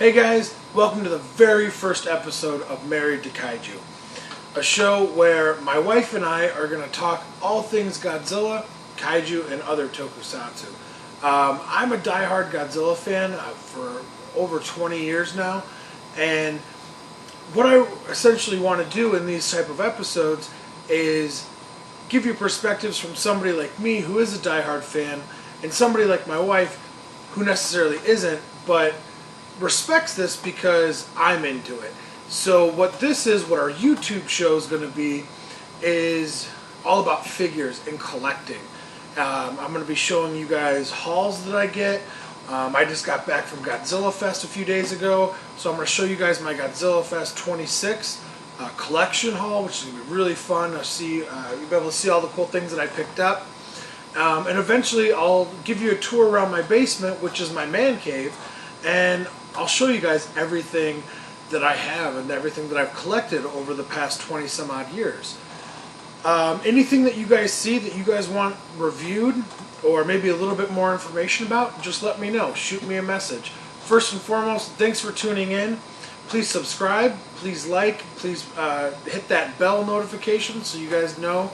Hey guys, welcome to the very first episode of Married to Kaiju, a show where my wife and I are going to talk all things Godzilla, Kaiju, and other tokusatsu. I'm a diehard Godzilla fan for over 20 years now, and what I essentially want to do in these type of episodes is give you perspectives from somebody like me who is a diehard fan, and somebody like my wife who necessarily isn't, but respects this because I'm into it. So what our YouTube show is going to be is all about figures and collecting. I'm going to be showing you guys hauls that I get. I just got back from Godzilla Fest a few days ago, so I'm going to show you guys my Godzilla Fest 26 collection haul, which is going to be really fun. You'll be able to see all the cool things that I picked up. And eventually I'll give you a tour around my basement, which is my man cave, and I'll show you guys everything that I have and everything that I've collected over the past 20 some odd years. Anything that you guys see that you guys want reviewed or maybe a little bit more information about, just let me know. Shoot me a message. First and foremost, thanks for tuning in. Please subscribe, please like, please hit that bell notification so you guys know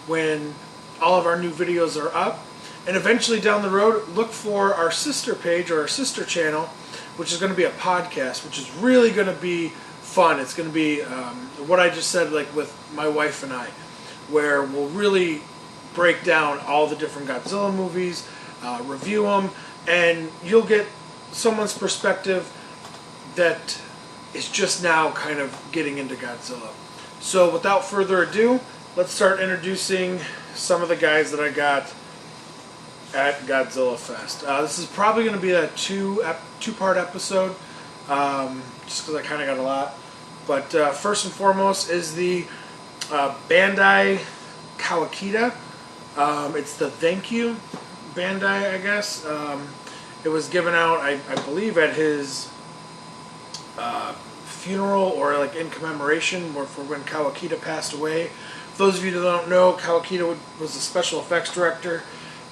when all of our new videos are up. And eventually down the road, look for our sister page or our sister channel, which is going to be a podcast, which is really going to be fun. It's going to be what I just said, like with my wife and I, where we'll really break down all the different Godzilla movies, review them, and you'll get someone's perspective that is just now kind of getting into Godzilla. So without further ado, let's start introducing some of the guys that I got at Godzilla Fest. This is probably going to be a two-part episode, just because I kind of got a lot. But first and foremost is the Bandai Kawakita. It's the thank you Bandai, I guess. It was given out, I believe, at his funeral or like in commemoration for when Kawakita passed away. For those of you that don't know, Kawakita was the special effects director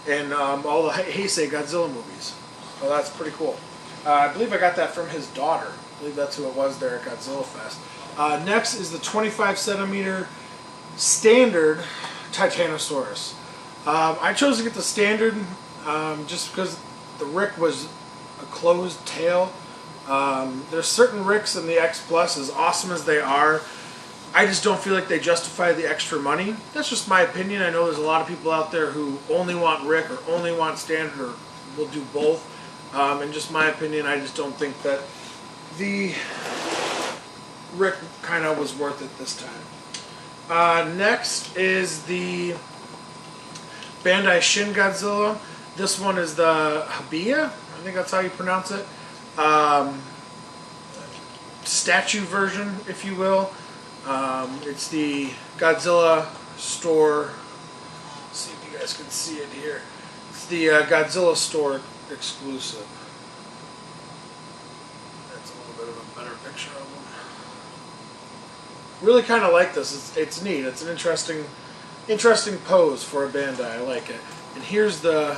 in all the Heisei Godzilla movies. So that's pretty cool. I believe I got that from his daughter. I believe that's who it was there at Godzilla Fest. Next is the 25 centimeter standard Titanosaurus. I chose to get the standard just because the Rick was a closed tail. There's certain Ricks in the X Plus, as awesome as they are, I just don't feel like they justify the extra money. That's just my opinion. I know there's a lot of people out there who only want Rick or only want standard or will do both. And just my opinion, I just don't think that the Rick kind of was worth it this time. Next is the Bandai Shin Godzilla. This one is the Hibiya, I think that's how you pronounce it. Statue version, if you will. It's the Godzilla store. Let's see if you guys can see it here. It's the Godzilla store exclusive. That's a little bit of a better picture of them. Really kind of like this. It's neat. It's an interesting pose for a Bandai. I like it. And here's the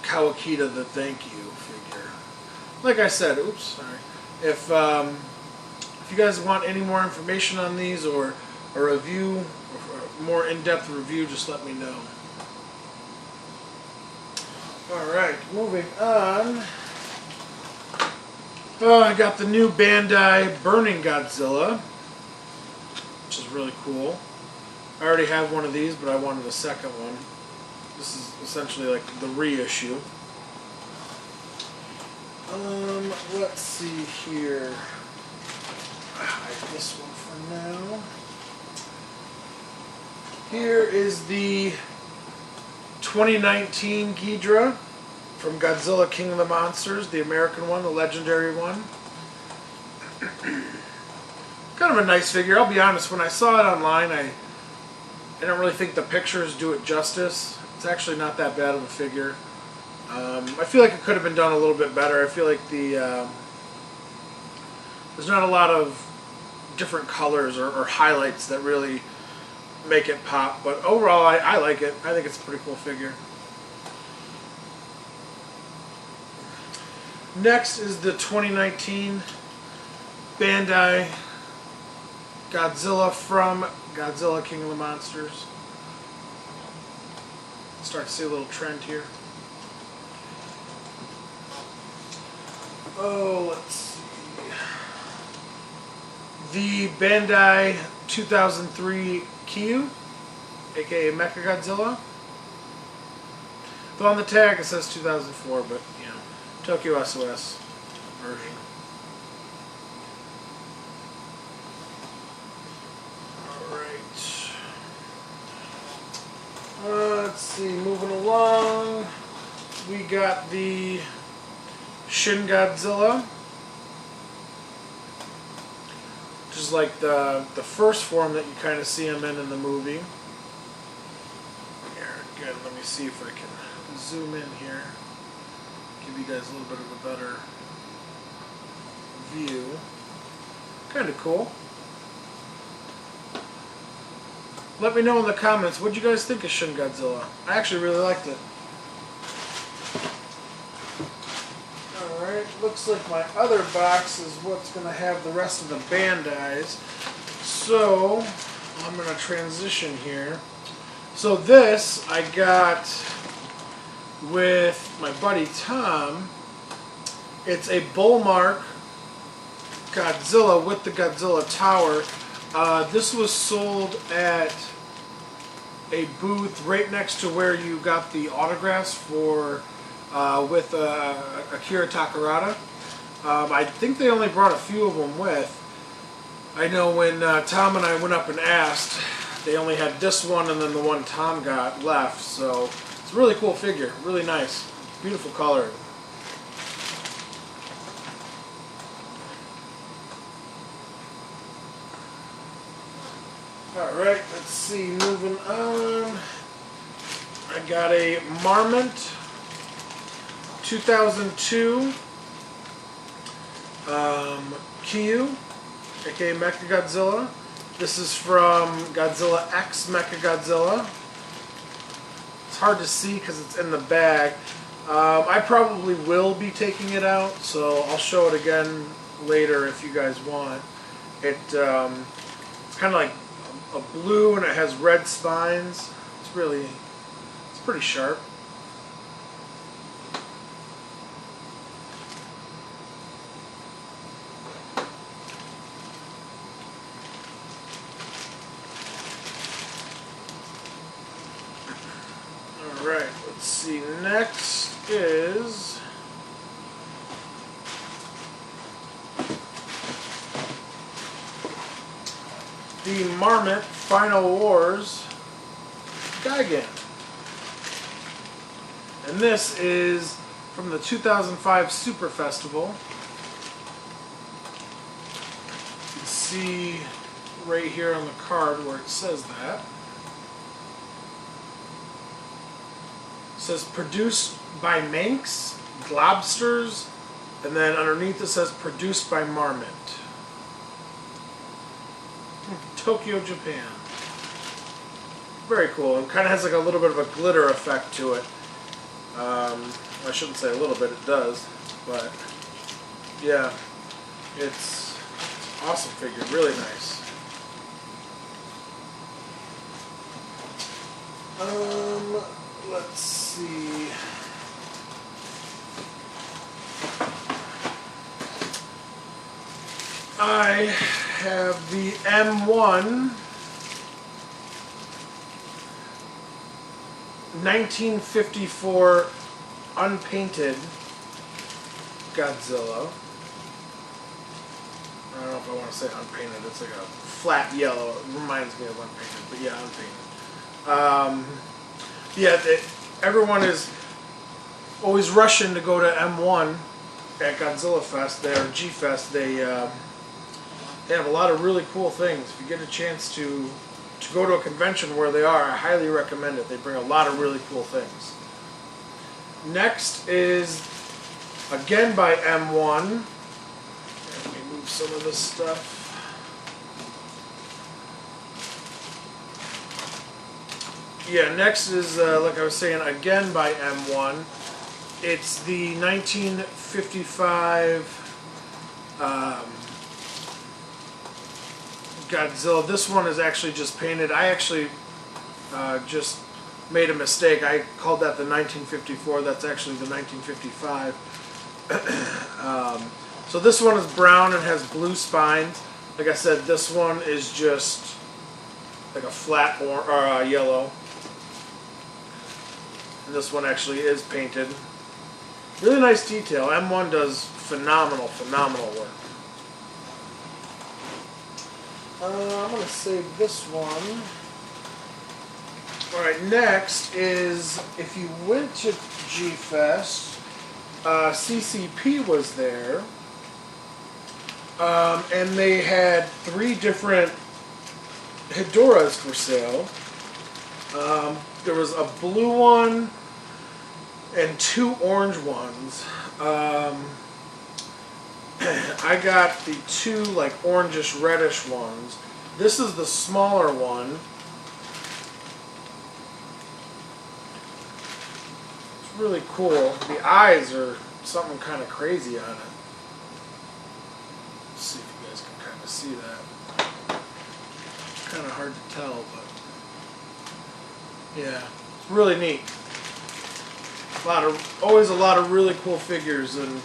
Kawakita, the thank you figure. Like I said, oops, sorry. If you guys want any more information on these or a review, or a more in-depth review, just let me know. Alright, moving on. I got the new Bandai Burning Godzilla, which is really cool. I already have one of these, but I wanted a second one. This is essentially like the reissue. Let's see here. This one for now. Here is the 2019 Ghidra from Godzilla King of the Monsters, the American one, the legendary one. Kind of a nice figure. I'll be honest, when I saw it online, I don't really think the pictures do it justice. It's actually not that bad of a figure. I feel like it could have been done a little bit better. I feel like there's not a lot of different colors or highlights that really make it pop, but overall I like it. I think it's a pretty cool figure. Next is the 2019 Bandai Godzilla from Godzilla King of the Monsters. Start to see a little trend here. Oh, let's see. The Bandai 2003 KAIJU, aka Mechagodzilla. Though on the tag it says 2004, but you know, Tokyo SOS version. Let's see, moving along, we got the Shin Godzilla, which is like the first form that you kind of see him in the movie. Here, again, let me see if I can zoom in here, give you guys a little bit of a better view. Kind of cool. Let me know in the comments, what did you guys think of Shin Godzilla? I actually really liked it. Alright, looks like my other box is what's going to have the rest of the Bandais. So, I'm going to transition here. So this, I got with my buddy Tom. It's a Bullmark Godzilla with the Godzilla Tower. This was sold at a booth right next to where you got the autographs for with Akira Takarada. I think they only brought a few of them with. I know when Tom and I went up and asked, they only had this one and then the one Tom got left. So it's a really cool figure, really nice, beautiful color. Alright, let's see, moving on. I got a Marmot 2002 KAIJU, aka Mechagodzilla. This is from Godzilla X Mechagodzilla. It's hard to see because it's in the bag. I probably will be taking it out, so I'll show it again later if you guys want. It's kind of like a blue and it has red spines. It's pretty sharp. Alright, let's see, next is the Marmot Final Wars Gigan. And this is from the 2005 Super Festival. You can see right here on the card where it says that. It says produced by Manx, Globsters, and then underneath it says produced by Marmot. Tokyo, Japan. Very cool. It kind of has like a little bit of a glitter effect to it. I shouldn't say a little bit, it does, but yeah, it's an awesome figure, really nice. Let's see. I have the M1 1954 unpainted Godzilla. I don't know if I want to say unpainted, it's like a flat yellow. It reminds me of unpainted, but yeah, unpainted. Everyone is always rushing to go to M1 at Godzilla Fest, there, G-Fest. They have a lot of really cool things. If you get a chance to go to a convention where they are, I highly recommend it. They bring a lot of really cool things. Next is, again by M1. Let me move some of this stuff. Yeah, next is, like I was saying, again by M1. It's the 1955 Godzilla. This one is actually just painted. I actually just made a mistake. I called that the 1954. That's actually the 1955. So this one is brown and has blue spines. Like I said, this one is just like a flat yellow. And this one actually is painted. Really nice detail. M1 does phenomenal work. I'm going to save this one. Alright, next is, if you went to G-Fest, CCP was there. And they had 3 different Hedoras for sale. There was a blue one and 2 orange ones. I got the 2 like orangish reddish ones. This is the smaller one. It's really cool. The eyes are something kind of crazy on it. Let's see if you guys can kind of see that. Kind of hard to tell, but yeah, it's really neat. Always a lot of really cool figures and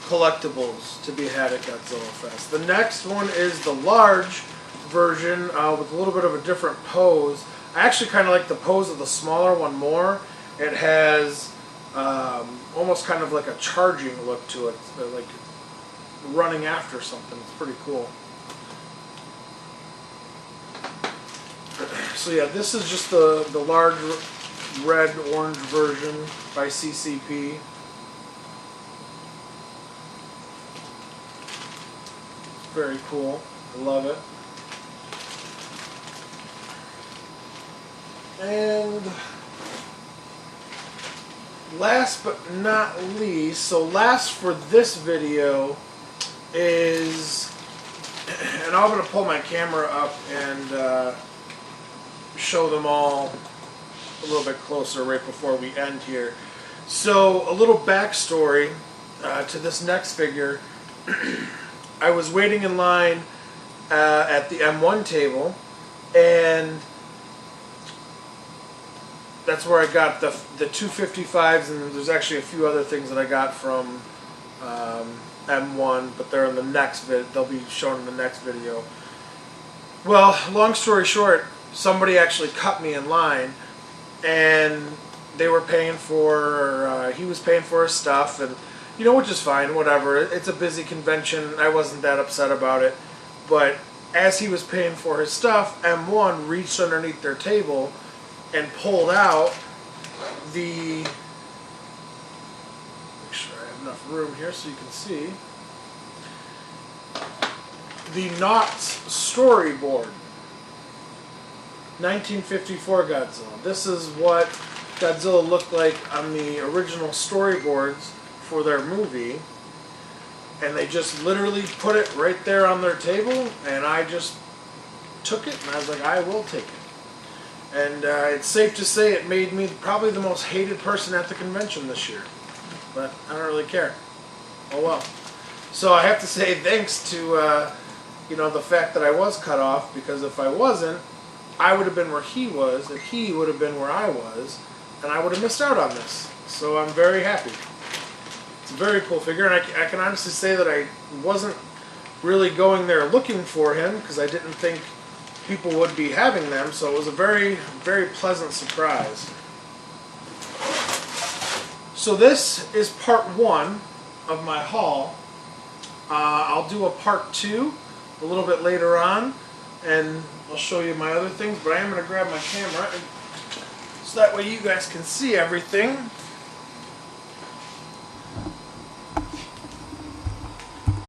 collectibles to be had at Godzilla Fest. The next one is the large version with a little bit of a different pose. I actually kind of like the pose of the smaller one more. It has almost kind of like a charging look to it, like running after something. It's pretty cool. So yeah, this is just the large red-orange version by CCP. Very cool. I love it. And last but not least, so last for this video is, and I'm going to pull my camera up and show them all a little bit closer right before we end here. So a little backstory to this next figure. I was waiting in line at the M1 table, and that's where I got the 255s, and there's actually a few other things that I got from M1, but they're in the next vid. They'll be shown in the next video. Well, long story short, somebody actually cut me in line, and they were paying for, he was paying for his stuff, and you know, which is fine, whatever. It's a busy convention. I wasn't that upset about it. But as he was paying for his stuff, M1 reached underneath their table and pulled out the, make sure I have enough room here so you can see, the Knott's storyboard. 1954 Godzilla. This is what Godzilla looked like on the original storyboards for their movie, and they just literally put it right there on their table, and I just took it, and I was like, I will take it. And it's safe to say it made me probably the most hated person at the convention this year, but I don't really care. Oh well. So I have to say thanks to you know, the fact that I was cut off, because if I wasn't, I would have been where he was, and he would have been where I was, and I would have missed out on this. So I'm very happy. It's a very cool figure, and I can honestly say that I wasn't really going there looking for him, because I didn't think people would be having them, so it was a very, very pleasant surprise. So this is part 1 of my haul. I'll do a part 2 a little bit later on, and I'll show you my other things, but I am going to grab my camera so that way you guys can see everything.